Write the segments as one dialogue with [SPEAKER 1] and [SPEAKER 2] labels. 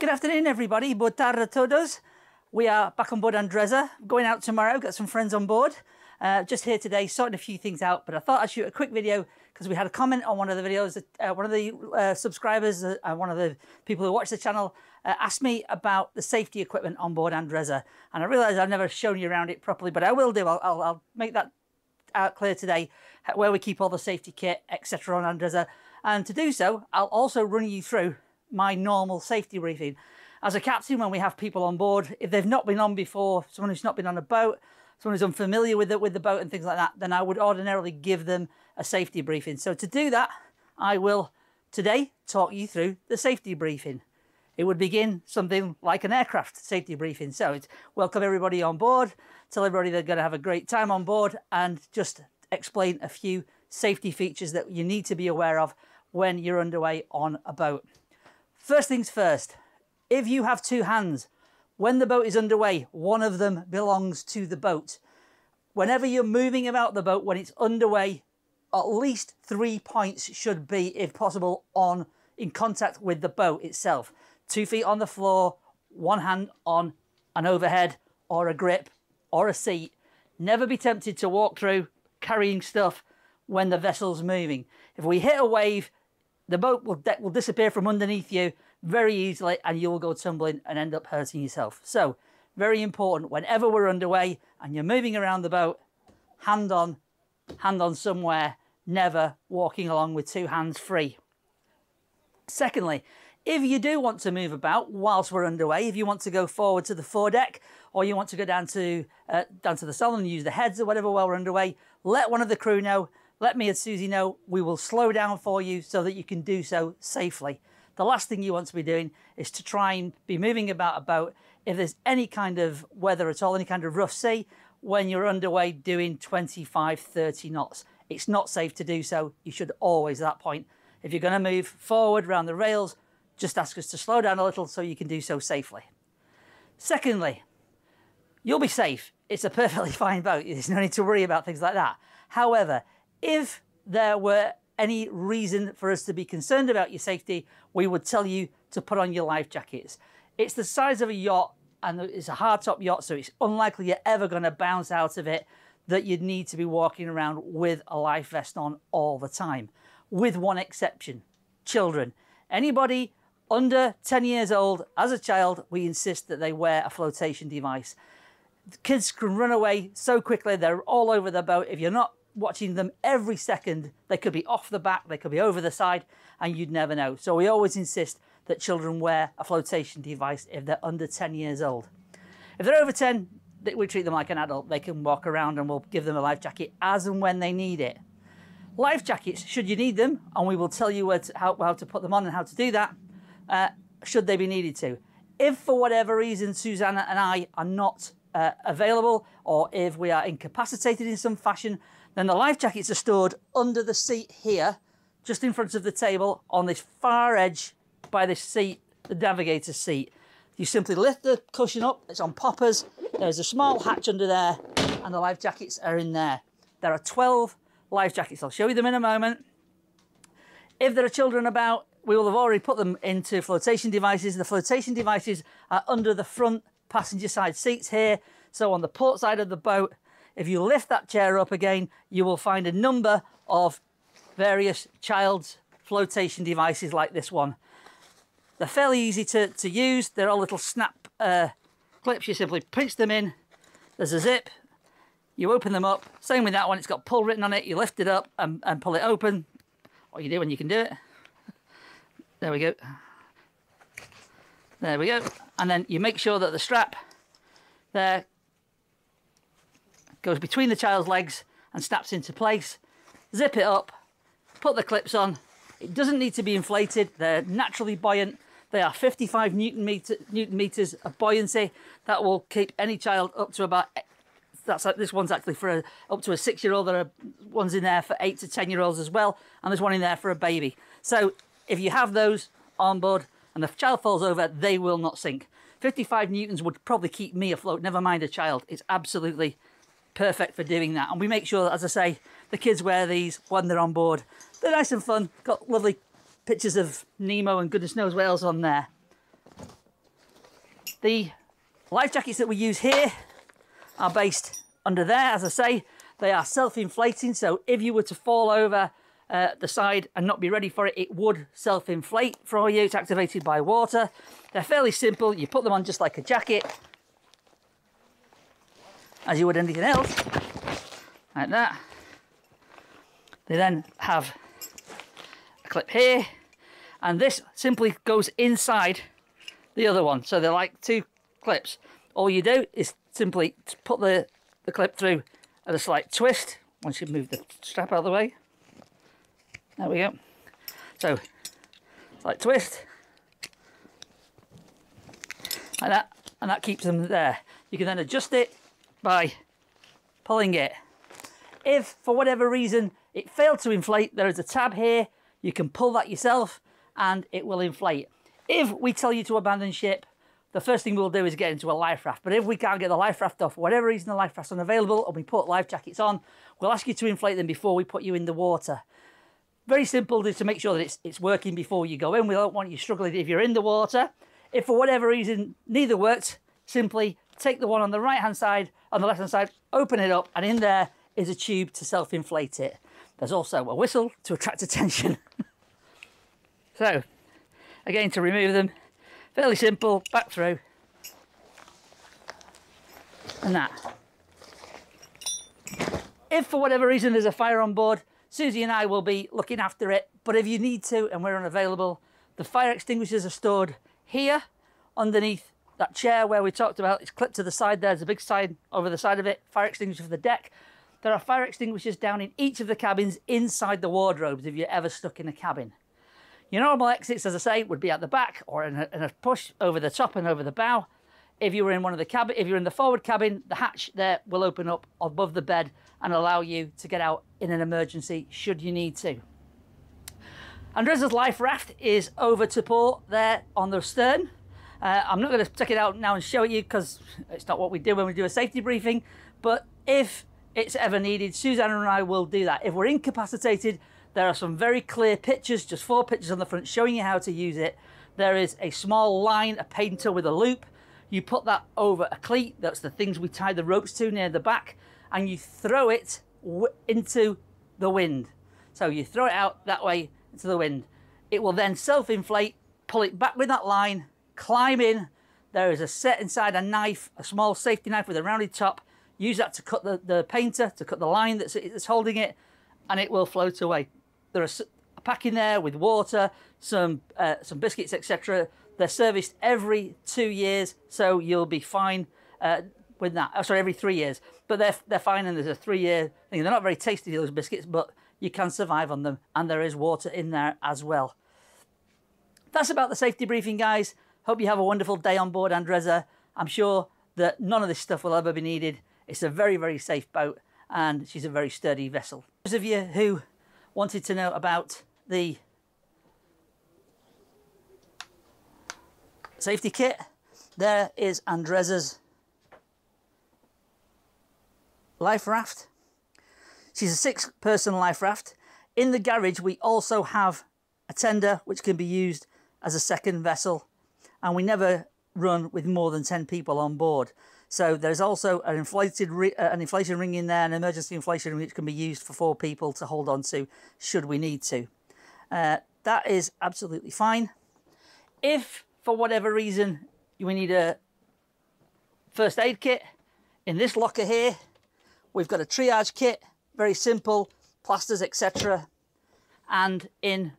[SPEAKER 1] Good afternoon, everybody. Boa tarde a todos. We are back on board Andrezza. Going out tomorrow. Got some friends on board. Just here today, sorting a few things out. But I thought I'd shoot a quick video because we had a comment on one of the videos. One of the subscribers, one of the people who watch the channel, asked me about the safety equipment on board Andrezza. And I realised I've never shown you around it properly, but I will do. I'll make that out clear today, where we keep all the safety kit, etc. on Andrezza. And to do so, I'll also run you through my normal safety briefing. As a captain, when we have people on board, if they've not been on before, someone who's not been on a boat, someone who's unfamiliar with the boat and things like that, then I would ordinarily give them a safety briefing. So to do that, I will today talk you through the safety briefing. It would begin something like an aircraft safety briefing. So it's welcome everybody on board, tell everybody they're going to have a great time on board, and just explain a few safety features that you need to be aware of when you're underway on a boat. First things first, if you have two hands, when the boat is underway, one of them belongs to the boat. Whenever you're moving about the boat, when it's underway, at least 3 points should be, if possible, in contact with the boat itself. 2 feet on the floor, one hand on an overhead or a grip or a seat. Never be tempted to walk through carrying stuff when the vessel's moving. If we hit a wave, the boat will disappear from underneath you very easily and you will go tumbling and end up hurting yourself. So, very important, whenever we're underway and you're moving around the boat, hand on somewhere, never walking along with two hands free. Secondly, if you do want to move about whilst we're underway, if you want to go forward to the foredeck or you want to go down to the salon and use the heads or whatever while we're underway, let one of the crew know. Let me and Susie know. We will slow down for you so that you can do so safely. The last thing you want to be doing is to try and be moving about a boat if there's any kind of weather at all, any kind of rough sea, when you're underway doing 25, 30 knots. It's not safe to do so. You should always, at that point, if you're going to move forward around the rails, just ask us to slow down a little so you can do so safely. Secondly, you'll be safe. It's a perfectly fine boat. There's no need to worry about things like that. However, if there were any reason for us to be concerned about your safety, we would tell you to put on your life jackets. It's the size of a yacht and it's a hardtop yacht, so it's unlikely you're ever going to bounce out of it that you'd need to be walking around with a life vest on all the time. With one exception, children. Anybody under 10 years old, as a child, we insist that they wear a flotation device. The kids can run away so quickly, they're all over the boat. If you're not watching them every second, they could be off the back, they could be over the side, and you'd never know. So we always insist that children wear a flotation device if they're under 10 years old. If they're over 10, we treat them like an adult. They can walk around and we'll give them a life jacket as and when they need it. Life jackets, should you need them, and we will tell you how to put them on and how to do that, should they be needed to. If for whatever reason Susanna and I are not available, or if we are incapacitated in some fashion, then the life jackets are stored under the seat here, just in front of the table, on this far edge by this seat, the navigator's seat. You simply lift the cushion up, it's on poppers, there's a small hatch under there, and the life jackets are in there. There are 12 life jackets. I'll show you them in a moment. If there are children about, we will have already put them into flotation devices. The flotation devices are under the front passenger side seats here. So on the port side of the boat, if you lift that chair up again, you will find a number of various child's flotation devices like this one. They're fairly easy to use. They're all little snap clips. You simply pinch them in. There's a zip. You open them up. Same with that one. It's got pull written on it. You lift it up and pull it open. What you do when you can do it. There we go. There we go. And then you make sure that the strap there goes between the child's legs and snaps into place. Zip it up, put the clips on. It doesn't need to be inflated. They're naturally buoyant. They are 55 newton meters of buoyancy. That will keep any child up to about, this one's actually for up to a 6-year-old. There are ones in there for 8 to 10-year-olds as well. And there's one in there for a baby. So if you have those on board and the child falls over, they will not sink. 55 newtons would probably keep me afloat, never mind a child. It's absolutely perfect for doing that. And we make sure that, as I say, the kids wear these when they're on board. They're nice and fun. Got lovely pictures of Nemo and goodness knows what else on there. The life jackets that we use here are based under there. As I say, they are self-inflating, so if you were to fall over the side and not be ready for it, it would self-inflate for you. It's activated by water. They're fairly simple. You put them on just like a jacket, as you would anything else, like that. They then have a clip here, and this simply goes inside the other one. So they're like two clips. All you do is simply put the clip through at a slight twist once you move the strap out of the way. There we go. So, slight twist, like that, and that keeps them there. You can then adjust it by pulling it. If, for whatever reason, it failed to inflate, there is a tab here. You can pull that yourself, and it will inflate. If we tell you to abandon ship, the first thing we'll do is get into a life raft. But if we can't get the life raft off, for whatever reason the life raft's unavailable, and we put life jackets on, we'll ask you to inflate them before we put you in the water. Very simple, just to make sure that it's working before you go in. We don't want you struggling if you're in the water. If for whatever reason neither works, simply take the one on the right-hand side, on the left-hand side, open it up, and in there is a tube to self-inflate it. There's also a whistle to attract attention. So, again, to remove them, fairly simple, back through, and that. If for whatever reason there's a fire on board, Susie and I will be looking after it, but if you need to and we're unavailable, the fire extinguishers are stored here underneath that chair where we talked about. It's clipped to the side. There's a big sign over the side of it, fire extinguisher for the deck. There are fire extinguishers down in each of the cabins inside the wardrobes if you're ever stuck in a cabin. Your normal exits, as I say, would be at the back or in a push over the top and over the bow. If you were in one of the cabin, if you're in the forward cabin, the hatch there will open up above the bed and allow you to get out in an emergency should you need to. Andresa's life raft is over to port there on the stern. I'm not going to take it out now and show it you because it's not what we do when we do a safety briefing, but if it's ever needed, Susanna and I will do that. If we're incapacitated, there are some very clear pictures, just 4 pictures on the front showing you how to use it. There is a small line, a painter with a loop. You put that over a cleat, that's the things we tie the ropes to near the back, and you throw it into the wind. So you throw it out that way into the wind. It will then self-inflate, pull it back with that line, climb in. There is a set inside a knife, a small safety knife with a rounded top. Use that to cut the painter, to cut the line that's holding it, and it will float away. There is a pack in there with water, some biscuits, etc. They're serviced every 2 years, so you'll be fine with that. Oh, sorry, every 3 years. But they're fine, and there's a 3-year thing. They're not very tasty, those biscuits, but you can survive on them, and there is water in there as well. That's about the safety briefing, guys. Hope you have a wonderful day on board Andresa. I'm sure that none of this stuff will ever be needed. It's a very, very safe boat, and she's a very sturdy vessel. Those of you who wanted to know about the safety kit, there is Andresa's life raft. She's a 6-person life raft. In the garage, we also have a tender which can be used as a second vessel, and we never run with more than 10 people on board. So there's also an inflation ring in there, an emergency inflation ring which can be used for 4 people to hold on to should we need to. That is absolutely fine. If for whatever reason we need a first aid kit, in this locker here we've got a triage kit, very simple, plasters, etc. And in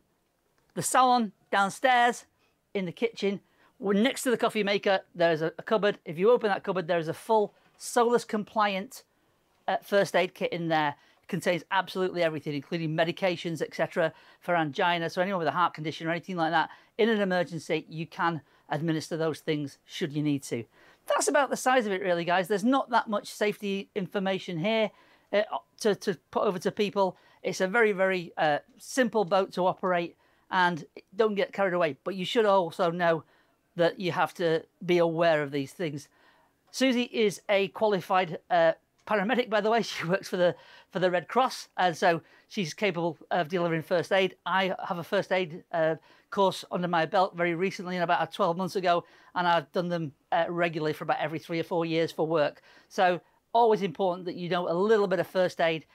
[SPEAKER 1] the salon downstairs, in the kitchen, next to the coffee maker, there's a cupboard. If you open that cupboard, there is a full SOLAS compliant first aid kit in there. It contains absolutely everything, including medications, etc. for angina. So anyone with a heart condition or anything like that, in an emergency, you can administer those things should you need to. That's about the size of it, really, guys. There's not that much safety information here to put over to people. It's a very, very simple boat to operate, and don't get carried away. But you should also know that you have to be aware of these things. Susie is a qualified paramedic, by the way. She works for the Red Cross, and so she's capable of delivering first aid. I have a first aid course under my belt very recently, and about 12 months ago, and I've done them regularly for about every 3 or 4 years for work. So always important that you know a little bit of first aid,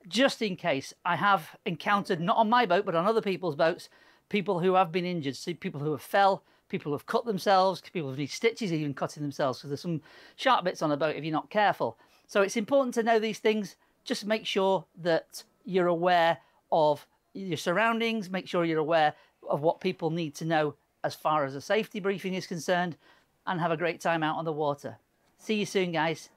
[SPEAKER 1] just in case. I have encountered, not on my boat, but on other people's boats, people who have been injured. See, people who have fell, people who have cut themselves, people who need stitches, even cutting themselves, because there's some sharp bits on a boat if you're not careful. So it's important to know these things. Just make sure that you're aware of your surroundings, make sure you're aware of what people need to know as far as a safety briefing is concerned, and have a great time out on the water. See you soon, guys.